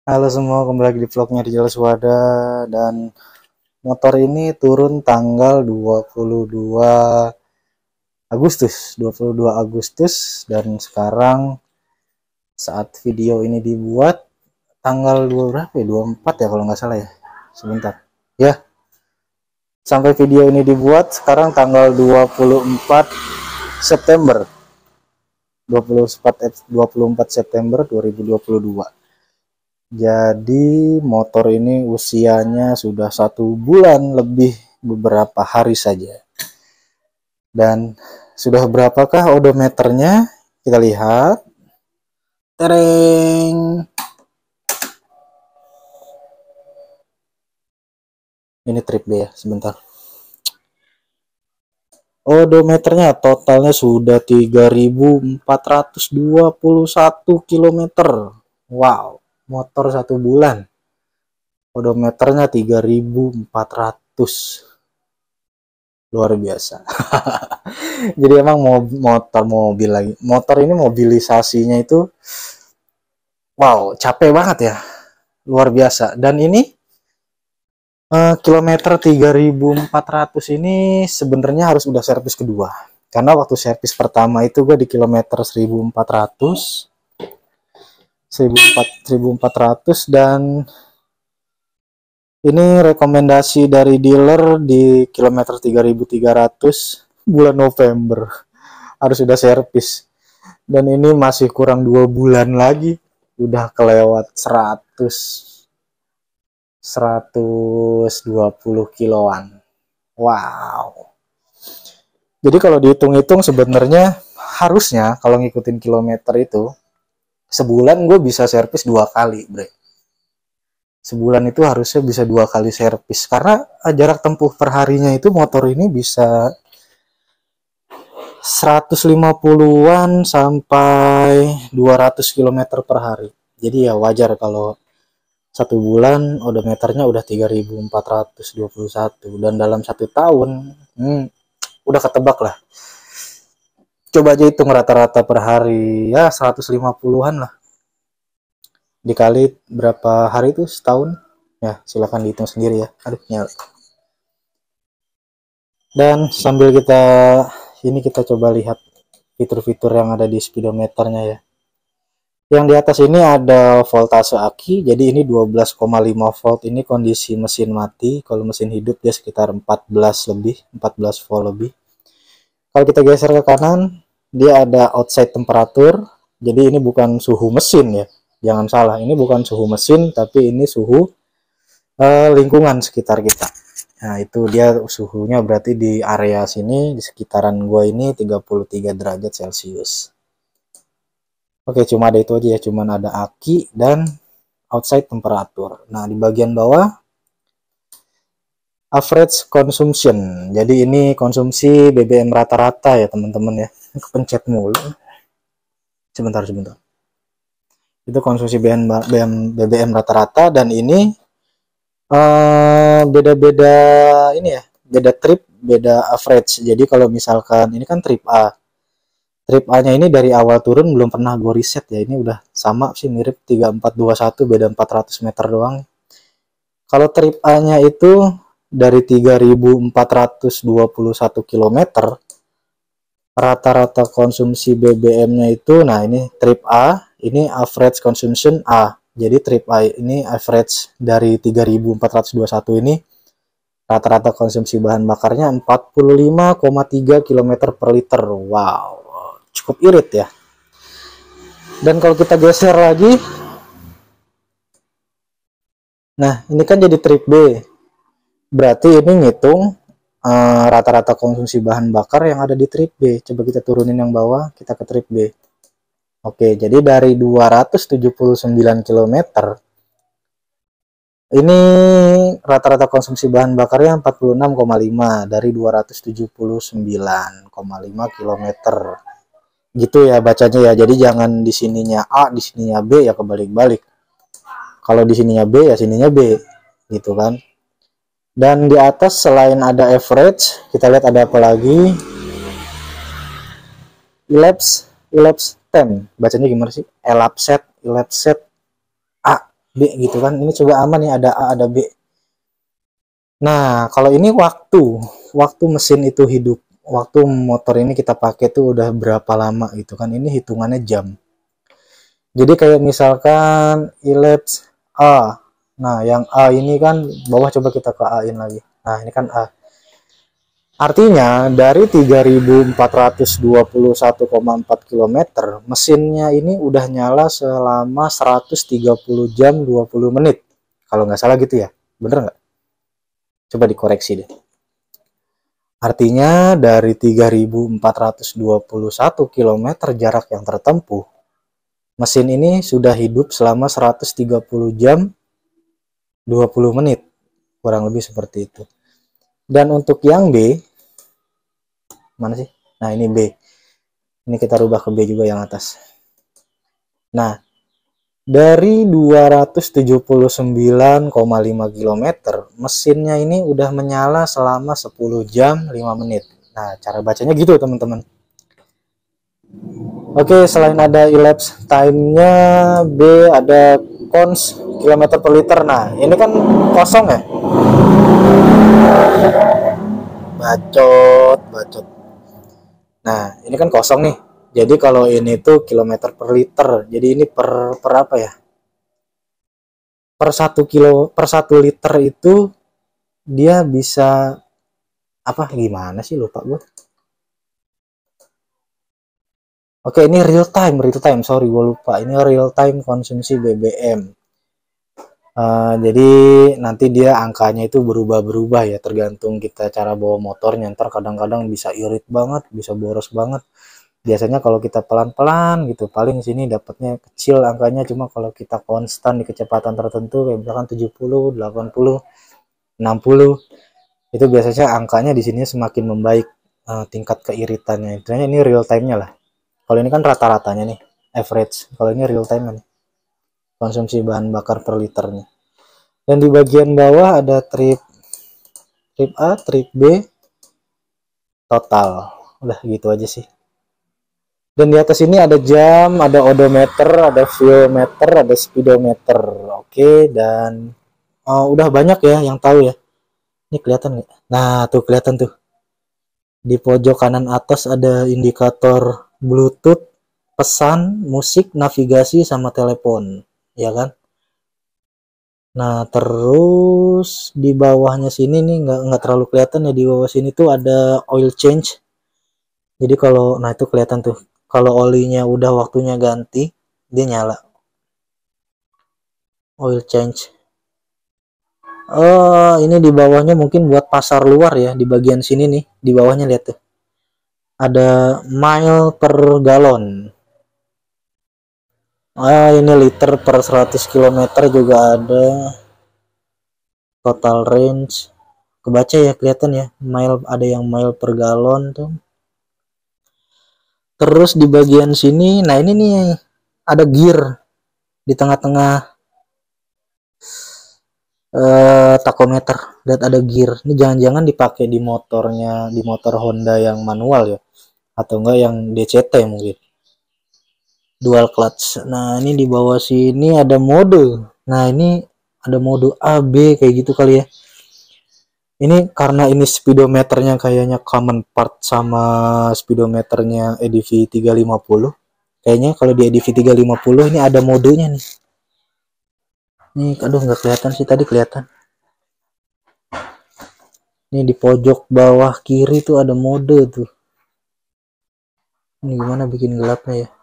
Halo semua, kembali lagi di vlognya di Jelas Wada. Dan motor ini turun tanggal 22 Agustus 22 Agustus. Dan sekarang saat video ini dibuat tanggal 2 berapa ya? 24 ya kalau nggak salah ya. Sebentar ya, sampai video ini dibuat sekarang tanggal 24 September 24 September 2022. Jadi motor ini usianya sudah 1 bulan lebih beberapa hari saja. Dan sudah berapakah odometernya? Kita lihat. Tereng. Ini trip B ya, sebentar. Odometernya totalnya sudah 3.421 km. Wow, motor 1 bulan. Odometernya 3.400. Luar biasa. Jadi emang mobil lagi. Motor ini mobilisasinya itu wow, capek banget ya. Luar biasa. Dan ini kilometer 3.400 ini sebenarnya harus udah servis kedua. Karena waktu servis pertama itu gue di kilometer 1.400 dan ini rekomendasi dari dealer di kilometer 3.300 bulan November harus sudah servis. Dan ini masih kurang 2 bulan lagi udah kelewat 120 kiloan. Wow. Jadi kalau dihitung-hitung sebenarnya harusnya kalau ngikutin kilometer itu sebulan gue bisa servis 2 kali, bre. Sebulan itu harusnya bisa 2 kali servis karena jarak tempuh perharinya itu motor ini bisa 150-an sampai 200 km per hari. Jadi ya wajar kalau 1 bulan odometernya udah 3.421 dan dalam 1 tahun udah ketebak lah. Coba aja hitung rata-rata per hari ya 150-an lah. Dikali berapa hari itu setahun? Ya silakan dihitung sendiri ya. Aduh nyala. Dan sambil kita coba lihat fitur-fitur yang ada di speedometernya ya. Yang di atas ini ada voltase aki, jadi ini 12,5 volt, ini kondisi mesin mati. Kalau mesin hidup dia sekitar 14 volt lebih. Kalau kita geser ke kanan, dia ada outside temperatur, jadi ini bukan suhu mesin ya, jangan salah, ini bukan suhu mesin, tapi ini suhu lingkungan sekitar kita. Nah itu dia suhunya berarti di area sini, di sekitaran gua ini 33 derajat Celcius. Oke, cuma ada itu aja ya, cuman ada aki dan outside temperatur. Nah, di bagian bawah average consumption. Jadi ini konsumsi BBM rata-rata ya, teman-teman ya. Kepencet mulu. Sebentar. Itu konsumsi BBM rata-rata dan ini beda-beda ini ya, beda trip, beda average. Jadi kalau misalkan ini kan trip A. Trip A-nya ini dari awal turun belum pernah gue riset ya. Ini udah sama sih, mirip 3421, beda 400 meter doang. Kalau trip A-nya itu dari 3.421 km, rata-rata konsumsi BBM-nya itu, nah ini trip A, ini average consumption A. Jadi trip A ini average dari 3.421 ini, rata-rata konsumsi bahan bakarnya 45,3 km per liter. Wow. Cukup irit ya. Dan kalau kita geser lagi, nah ini kan jadi trip B, berarti ini ngitung rata-rata konsumsi bahan bakar yang ada di trip B. Coba kita turunin yang bawah, kita ke trip B. Oke, jadi dari 279 km ini rata-rata konsumsi bahan bakarnya 46,5 dari 279,5 km. Gitu ya bacanya ya. Jadi jangan di sininya A, di sininya B ya, kebalik-balik. Kalau di sininya B ya sininya B, gitu kan. Dan di atas selain ada average, kita lihat ada apa lagi? Elapsed time. Bacanya gimana sih? Elapsed A. B gitu kan. Ini coba aman nih, ada A ada B. Nah kalau ini waktu mesin itu hidup, waktu motor ini kita pakai tuh udah berapa lama gitu kan, ini hitungannya jam. Jadi kayak misalkan elapsed A, nah yang A ini kan bawah, coba kita ke A in lagi. Nah ini kan A, artinya dari 3421,4 km mesinnya ini udah nyala selama 130 jam 20 menit kalau nggak salah gitu ya, bener nggak? Coba dikoreksi deh. Artinya dari 3421 km jarak yang tertempuh, mesin ini sudah hidup selama 130 jam 20 menit, kurang lebih seperti itu. Dan untuk yang B, mana sih? Nah ini B, ini kita rubah ke B juga yang atas. Nah dari 279,5 km mesinnya ini udah menyala selama 10 jam 5 menit. Nah cara bacanya gitu teman-teman. Oke, selain ada elapsed time-nya, B ada cons kilometer per liter. Nah ini kan kosong ya, bacot. Nah ini kan kosong nih, jadi kalau ini tuh kilometer per liter, jadi ini per apa ya, per 1 liter itu dia bisa apa, gimana sih, lupa gue. Oke ini real time, sorry gue lupa, ini real time konsumsi BBM. Jadi nanti dia angkanya itu berubah-berubah ya, tergantung kita cara bawa motornya. Ntar kadang-kadang bisa irit banget, bisa boros banget. Biasanya kalau kita pelan-pelan gitu, paling sini dapatnya kecil angkanya. Cuma kalau kita konstan di kecepatan tertentu, kayak misalkan 70, 80, 60, itu biasanya angkanya di sini semakin membaik, tingkat keiritannya. Intinya ini real time-nya lah. Kalau ini kan rata-ratanya nih, average. Kalau ini real time nih, konsumsi bahan bakar per liternya. Dan di bagian bawah ada trip A, trip B, total. Udah gitu aja sih. Dan di atas ini ada jam, ada odometer, ada fuel meter, ada speedometer. Oke, dan udah banyak ya yang tahu ya. Ini kelihatan nggak? Nah tuh kelihatan tuh. Di pojok kanan atas ada indikator Bluetooth, pesan, musik, navigasi, sama telepon, ya kan? Nah terus di bawahnya sini nih nggak terlalu kelihatan ya, di bawah sini tuh ada oil change. Jadi kalau, nah itu kelihatan tuh, kalau olinya udah waktunya ganti dia nyala, oil change. Ini di bawahnya mungkin buat pasar luar ya, di bagian sini nih, di bawahnya lihat tuh. Ada mile per galon. Ini liter per 100 km juga ada. Total range. Kebaca ya, kelihatan ya. Mile, ada yang mile per galon tuh. Terus di bagian sini, nah ini nih ada gear di tengah-tengah tachometer, dan ada gear. Ini jangan-jangan dipakai di motornya, di motor Honda yang manual ya, atau enggak yang DCT mungkin, dual clutch. Nah ini di bawah sini ada mode. Nah ini ada mode A, B kayak gitu kali ya. Ini karena ini speedometernya kayaknya common part sama speedometernya EDV 350. Kayaknya kalau di EDV 350 ini ada modenya nih. Nih, aduh nggak kelihatan sih, tadi kelihatan. Ini di pojok bawah kiri tuh ada mode tuh. Ini gimana bikin gelapnya ya?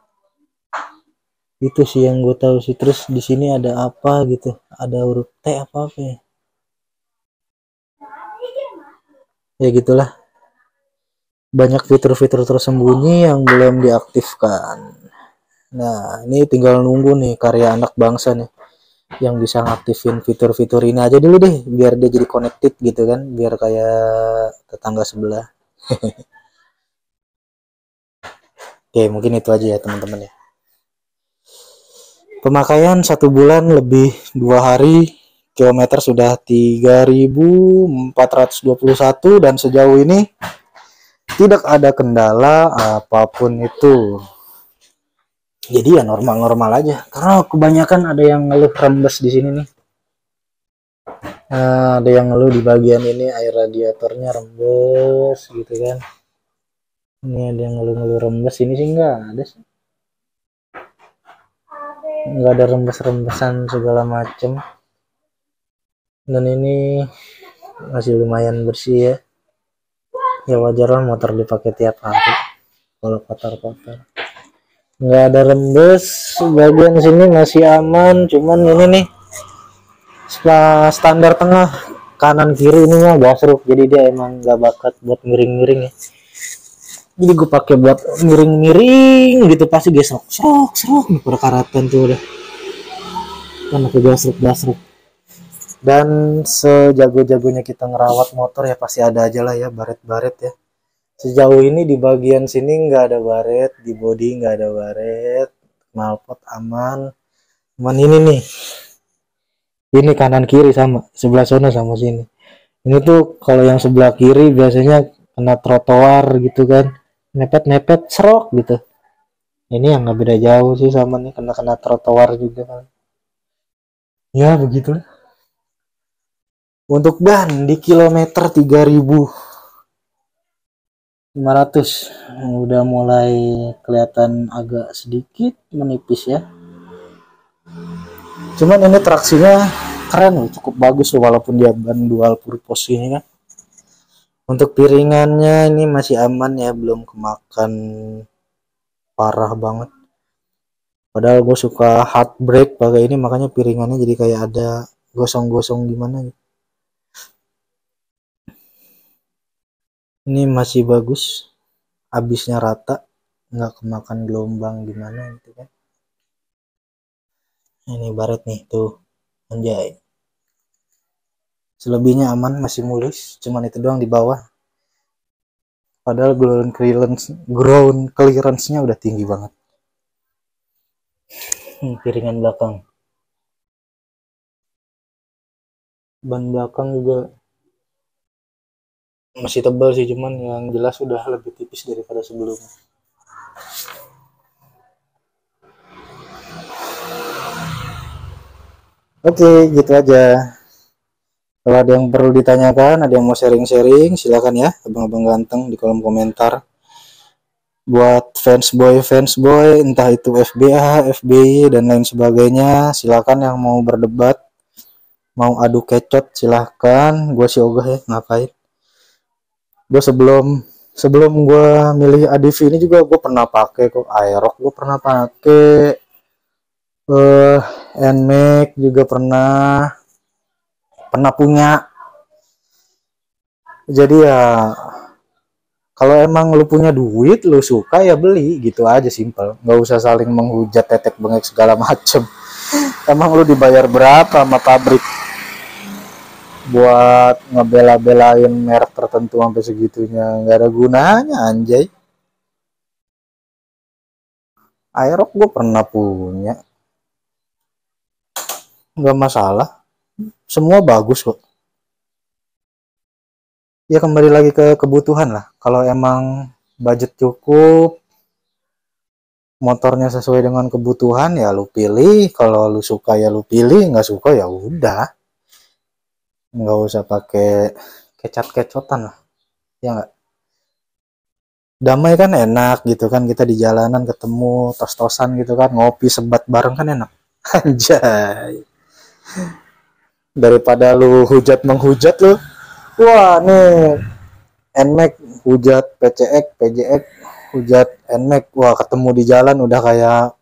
Itu sih yang gue tahu sih. Terus di sini ada apa gitu? Ada huruf T apa ya? Ya gitulah. Banyak fitur-fitur tersembunyi yang belum diaktifkan. Nah, ini tinggal nunggu nih karya anak bangsa nih yang bisa ngaktifin fitur-fitur ini aja dulu deh, biar dia jadi connected gitu kan, biar kayak tetangga sebelah. Oke, mungkin itu aja ya teman-teman ya. Pemakaian 1 bulan lebih 2 hari, kilometer sudah 3.421, dan sejauh ini tidak ada kendala apapun itu. Jadi ya normal-normal aja. Karena kebanyakan ada yang ngeluh rembes di sini nih. Nah, ada yang ngeluh di bagian ini air radiatornya rembes gitu kan. Ini ada yang ngeluh-ngeluh rembes, ini sih enggak ada sih. Enggak ada rembes-rembesan segala macem. Dan ini masih lumayan bersih ya. Ya wajar lah motor dipakai tiap hari kalau kotor-kotor. Nggak ada rembes, bagian sini masih aman, cuman ini nih standar tengah kanan kiri ini mah gasruk, jadi dia emang nggak bakat buat miring-miring ya. Jadi gue pakai buat miring-miring gitu pasti gesrok serok perkaratan tuh udah kan aku gasruk. Dan sejago-jagonya kita ngerawat motor ya pasti ada aja lah ya baret-baret ya. Sejauh ini di bagian sini nggak ada baret, di bodi nggak ada baret, knalpot aman. Cuman ini nih, ini kanan kiri sama, sebelah sana sama sini. Ini tuh kalau yang sebelah kiri biasanya kena trotoar gitu kan, mepet serok gitu. Ini yang nggak beda jauh sih sama nih, kena trotoar juga kan. Ya begitulah. Untuk ban di kilometer 3.500 udah mulai kelihatan agak sedikit menipis ya. Cuman ini traksinya keren loh, cukup bagus loh walaupun dia ban dual purpose ini kan. Untuk piringannya ini masih aman ya, belum kemakan parah banget. Padahal gue suka hard brake pakai ini, makanya piringannya jadi kayak ada gosong-gosong gimana gitu. Ini masih bagus, habisnya rata, nggak kemakan gelombang gimana gitu kan. Ini baret nih tuh, anjay. Selebihnya aman, masih mulus, cuman itu doang di bawah. Padahal ground clearance-nya udah tinggi banget. Piringan belakang. Ban belakang juga masih tebal sih, cuman yang jelas udah lebih tipis daripada sebelumnya. Oke, gitu aja. Kalau ada yang perlu ditanyakan, ada yang mau sharing-sharing, silakan ya, abang-abang ganteng di kolom komentar. Buat fansboy, entah itu FBA, FBI, dan lain sebagainya, silakan yang mau berdebat, mau adu kecot, silahkan. Gue si ogah ya, ngapain. Gue sebelum gue milih ADV ini juga gue pernah pakai kok Aerox, gue pernah pakai NMAX juga pernah punya. Jadi ya kalau emang lu punya duit, lu suka ya beli gitu aja, simple. Nggak usah saling menghujat, tetek bengek segala macem. Emang lu dibayar berapa sama pabrik buat ngebela-belain merek tertentu sampai segitunya? Nggak ada gunanya anjay. Aerox gue pernah punya, nggak masalah, semua bagus kok. Ya kembali lagi ke kebutuhan lah. Kalau emang budget cukup, motornya sesuai dengan kebutuhan ya lu pilih. Kalau lu suka ya lu pilih, nggak suka ya udah, nggak usah pakai kecat-kecotan lah, ya nggak. Damai kan enak gitu kan, kita di jalanan ketemu tos-tosan gitu kan, ngopi sebat bareng kan enak. Anjay, daripada lu hujat menghujat lu. Wah nih NMAX hujat PJX hujat NMAX, wah ketemu di jalan udah kayak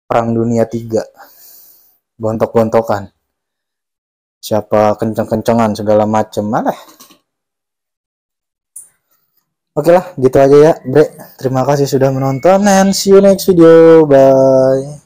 perang dunia 3, gontok-gontokan, siapa kenceng-kencengan segala macem. Malah oke lah gitu aja ya bre, terima kasih sudah menonton and see you next video, bye.